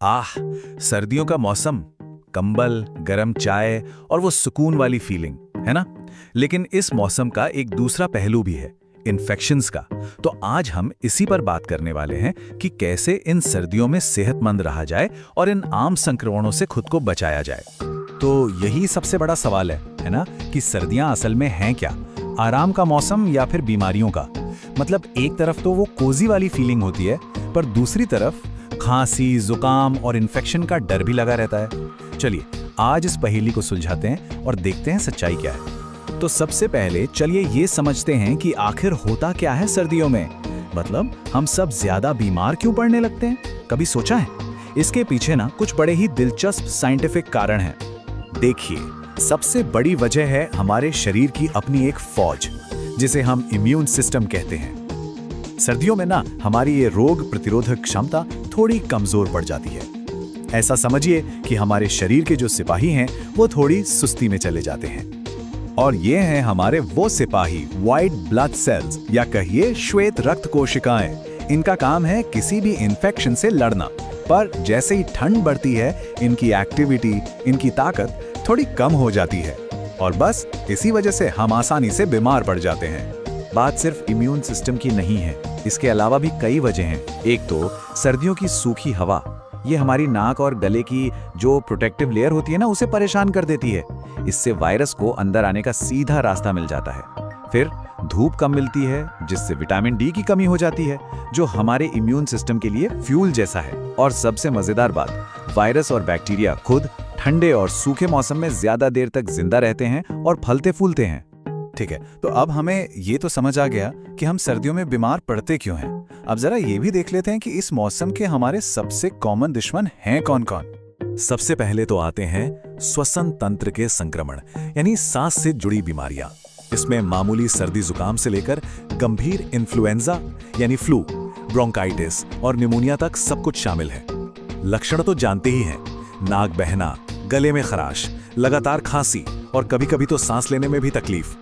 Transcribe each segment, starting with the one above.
आह, सर्दियों का मौसम, कंबल, गरम चाय और वो सुकून वाली फीलिंग, है ना? लेकिन इस मौसम का एक दूसरा पहलू भी है, इन्फेक्शंस का। तो आज हम इसी पर बात करने वाले हैं कि कैसे इन सर्दियों में सेहतमंद रहा जाए और इन आम संक्रमणों से खुद को बचाया जाए। तो यही सबसे बड़ा सवाल है ना, कि सर्दियां असल में हैं क्या? आराम का मौसम या फिर बीमारियों का? मतलब एक तरफ तो वो कोजी वाली फीलिंग होती है, पर दूसरी तरफ खांसी, जुकाम और इन्फेक्शन का डर भी लगा रहता है। चलिए आज इस पहेली को सुलझाते हैं और देखते हैं सच्चाई क्या है। तो सबसे पहले चलिए ये समझते हैं कि आखिर होता क्या है सर्दियों में। मतलब हम सब ज्यादा बीमार क्यों पड़ने लगते हैं? कभी सोचा है? इसके पीछे ना कुछ बड़े ही दिलचस्प साइंटिफिक कारण हैं। देखिए, सबसे बड़ी वजह है हमारे शरीर की अपनी एक फौज, जिसे हम इम्यून सिस्टम कहते हैं। सर्दियों में ना हमारी ये रोग प्रतिरोधक क्षमता थोड़ी कमजोर पड़ जाती है। ऐसा समझिए कि हमारे शरीर के जो सिपाही हैं वो थोड़ी सुस्ती में चले जाते हैं। और ये हैं हमारे वो सिपाही, व्हाइट ब्लड सेल्स या कहिए श्वेत रक्त कोशिकाएं। इनका काम है किसी भी इन्फेक्शन से लड़ना, पर जैसे ही ठंड बढ़ती है इनकी एक्टिविटी, इनकी ताकत थोड़ी कम हो जाती है और बस इसी वजह से हम आसानी से बीमार पड़ जाते हैं। बात सिर्फ इम्यून सिस्टम की नहीं है, इसके अलावा भी कई वजह हैं। एक तो सर्दियों की सूखी हवा, ये हमारी नाक और गले की जो प्रोटेक्टिव लेयर होती है ना, उसे परेशान कर देती है। इससे वायरस को अंदर आने का सीधा रास्ता मिल जाता है। फिर धूप कम मिलती है, जिससे विटामिन डी की कमी हो जाती है, जो हमारे इम्यून सिस्टम के लिए फ्यूल जैसा है। और सबसे मजेदार बात, वायरस और बैक्टीरिया खुद ठंडे और सूखे मौसम में ज्यादा देर तक जिंदा रहते हैं और फलते फूलते हैं। ठीक है, तो अब हमें ये तो समझ आ गया कि हम सर्दियों में बीमार पड़ते क्यों हैं। अब जरा ये भी देख लेते हैं कि इस मौसम के हमारे सबसे कॉमन दुश्मन हैं कौन कौन। सबसे पहले तो आते हैं श्वसन तंत्र के संक्रमण, यानी सांस से जुड़ी बीमारियां। इसमें मामूली सर्दी जुकाम से लेकर गंभीर इन्फ्लुएंजा यानी फ्लू, ब्रोंकाइटिस और निमोनिया तक सब कुछ शामिल है। लक्षण तो जानते ही हैं, नाक बहना, गले में खराश, लगातार खांसी और कभी-कभी तो सांस लेने में भी तकलीफ।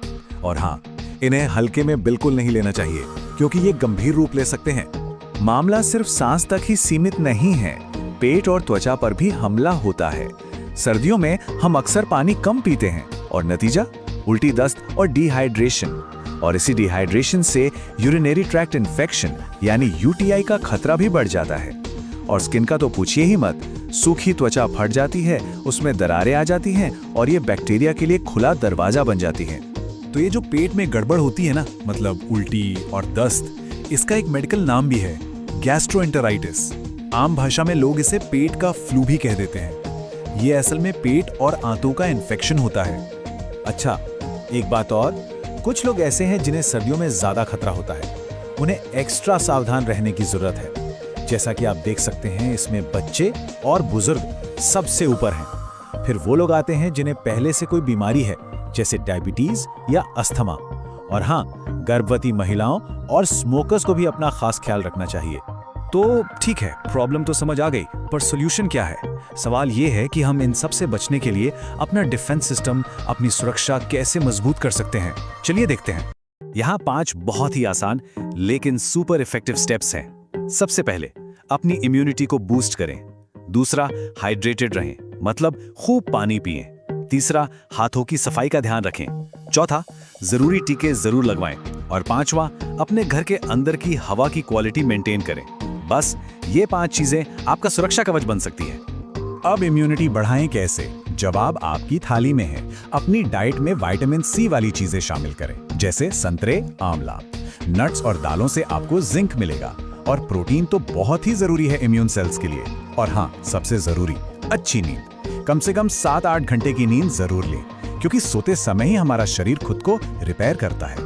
और हाँ, इन्हें हल्के में बिल्कुल नहीं लेना चाहिए, क्योंकि ये गंभीर रूप ले सकते हैं। मामला सिर्फ सांस तक ही सीमित नहीं है, पेट और त्वचा पर भी हमला होता है। सर्दियों में हम अक्सर पानी कम पीते हैं और नतीजा उल्टी, दस्त और डिहाइड्रेशन। और इसी डिहाइड्रेशन से यूरिनरी ट्रैक्ट इन्फेक्शन यानी यूटीआई का खतरा भी बढ़ जाता है। और स्किन का तो पूछिए ही मत, सूखी त्वचा फट जाती है, उसमें दरारें आ जाती हैं और ये बैक्टीरिया के लिए खुला दरवाजा बन जाती है। तो ये जो पेट में गड़बड़ होती है ना, मतलब उल्टी और दस्त, इसका एक मेडिकल नाम भी है, गैस्ट्रोएंटेराइटिस। आम भाषा में लोग इसे पेट का फ्लू भी कह देते हैं। ये असल में पेट और आंतों का इन्फेक्शन होता है। अच्छा, एक बात और, कुछ लोग ऐसे हैं जिन्हें सर्दियों में ज्यादा खतरा होता है। उन्हें एक्स्ट्रा सावधान रहने की जरूरत है। जैसा कि आप देख सकते हैं, इसमें बच्चे और बुजुर्ग सबसे ऊपर हैं। फिर वो लोग आते हैं जिन्हें पहले से कोई बीमारी है, जैसे डायबिटीज या अस्थमा। और हाँ, गर्भवती महिलाओं और स्मोकर्स को भी अपना खास ख्याल रखना चाहिए। तो ठीक है, प्रॉब्लम तो समझ आ गई, पर सॉल्यूशन क्या है? सवाल ये है कि हम इन सब से बचने के लिए अपना डिफेंस सिस्टम, अपनी सुरक्षा कैसे मजबूत कर सकते हैं। चलिए देखते हैं। यहाँ 5 बहुत ही आसान लेकिन सुपर इफेक्टिव स्टेप्स हैं। सबसे पहले, अपनी इम्यूनिटी को बूस्ट करें। दूसरा, हाइड्रेटेड रहें, मतलब खूब पानी पिएं। तीसरा, हाथों की सफाई का ध्यान रखें। चौथा, जरूरी टीके जरूर लगवाएं। और पांचवा, अपने घर के अंदर की हवा की क्वालिटी मेंटेन करें। बस ये 5 चीजें आपका सुरक्षा कवच बन सकती है। अब इम्यूनिटी बढ़ाएं कैसे? जवाब आपकी थाली में है। अपनी डाइट में विटामिन सी वाली चीजें शामिल करें, जैसे संतरे, आंवला। नट्स और दालों से आपको जिंक मिलेगा। और प्रोटीन तो बहुत ही जरूरी है इम्यून सेल्स के लिए। और हाँ, सबसे जरूरी, अच्छी नींद। कम से कम 7-8 घंटे की नींद जरूर लें, क्योंकि सोते समय ही हमारा शरीर खुद को रिपेयर करता है।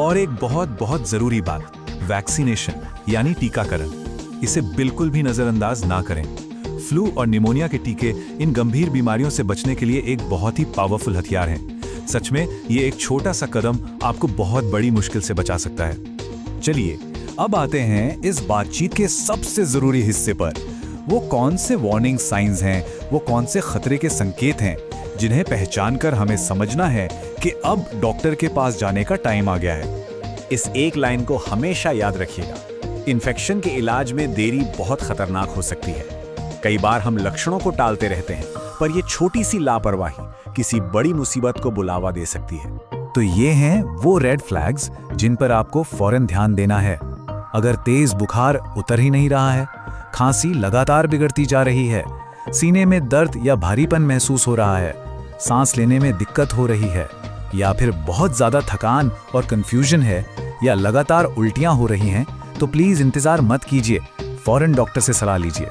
और एक बहुत बहुत जरूरी बात, वैक्सीनेशन यानी टीकाकरण। इसे बिल्कुल भी नजरअंदाज ना करें। फ्लू और निमोनिया के टीके इन गंभीर बीमारियों से बचने के लिए एक बहुत ही पावरफुल हथियार हैं। सच में ये एक छोटा सा कदम आपको बहुत बड़ी मुश्किल से बचा सकता है। चलिए अब आते हैं इस बातचीत के सबसे जरूरी हिस्से पर। वो कौन से वार्निंग साइंस हैं, वो कौन से खतरे के संकेत हैं जिन्हें पहचानकर हमें समझना है कि अब डॉक्टर के पास जाने का टाइम आ गया है। इस एक लाइन को हमेशा याद रखिएगा, इन्फेक्शन के इलाज में देरी बहुत खतरनाक हो सकती है। कई बार हम लक्षणों को टालते रहते हैं, पर ये छोटी सी लापरवाही किसी बड़ी मुसीबत को बुलावा दे सकती है। तो ये हैं वो रेड फ्लैग्स जिन पर आपको फौरन ध्यान देना है। अगर तेज बुखार उतर ही नहीं रहा है, खांसी लगातार बिगड़ती जा रही है, सीने में दर्द या भारीपन महसूस हो रहा है, सांस लेने में दिक्कत हो रही है, या फिर बहुत ज्यादा थकान और कंफ्यूजन है, या लगातार उल्टियां हो रही हैं, तो प्लीज इंतजार मत कीजिए, फौरन डॉक्टर से सलाह लीजिए।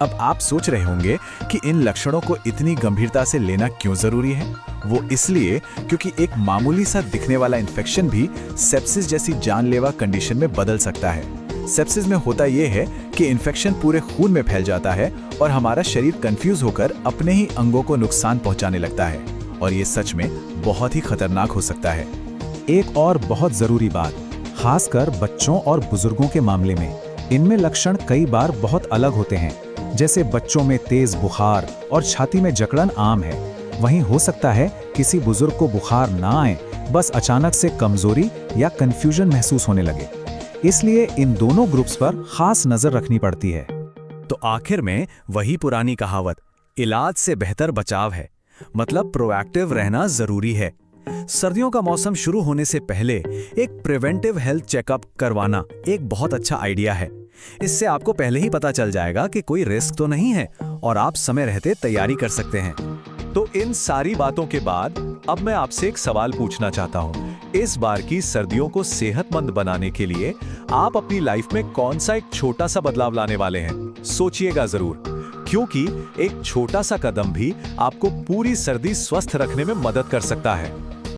अब आप सोच रहे होंगे कि इन लक्षणों को इतनी गंभीरता से लेना क्यों जरूरी है? वो इसलिए क्योंकि एक मामूली सा दिखने वाला इन्फेक्शन भी सेप्सिस जैसी जानलेवा कंडीशन में बदल सकता है। सेप्सिस में होता यह है कि इन्फेक्शन पूरे खून में फैल जाता है और हमारा शरीर कंफ्यूज होकर अपने ही अंगों को नुकसान पहुंचाने लगता है, और ये सच में बहुत ही खतरनाक हो सकता है। एक और बहुत जरूरी बात, खासकर बच्चों और बुजुर्गों के मामले में, इनमें लक्षण कई बार बहुत अलग होते हैं। जैसे बच्चों में तेज बुखार और छाती में जकड़न आम है, वहीं हो सकता है किसी बुजुर्ग को बुखार ना आए, बस अचानक से कमजोरी या कंफ्यूजन महसूस होने लगे। इसलिए इन दोनों ग्रुप्स पर खास नजर रखनी पड़ती है। तो आखिर में वही पुरानी कहावत, इलाज से बेहतर बचाव है, मतलब प्रोएक्टिव रहना जरूरी है। सर्दियों का मौसम शुरू होने से पहले एक प्रिवेंटिव हेल्थ चेकअप करवाना एक बहुत अच्छा आइडिया है। इससे आपको पहले ही पता चल जाएगा कि कोई रिस्क तो नहीं है और आप समय रहते तैयारी कर सकते हैं। तो इन सारी बातों के बाद अब मैं आपसे एक सवाल पूछना चाहता हूँ। इस बार की सर्दियों को सेहतमंद बनाने के लिए आप अपनी लाइफ में कौन सा एक छोटा सा बदलाव लाने वाले हैं? सोचिएगा जरूर, क्योंकि एक छोटा सा कदम भी आपको पूरी सर्दी स्वस्थ रखने में मदद कर सकता है।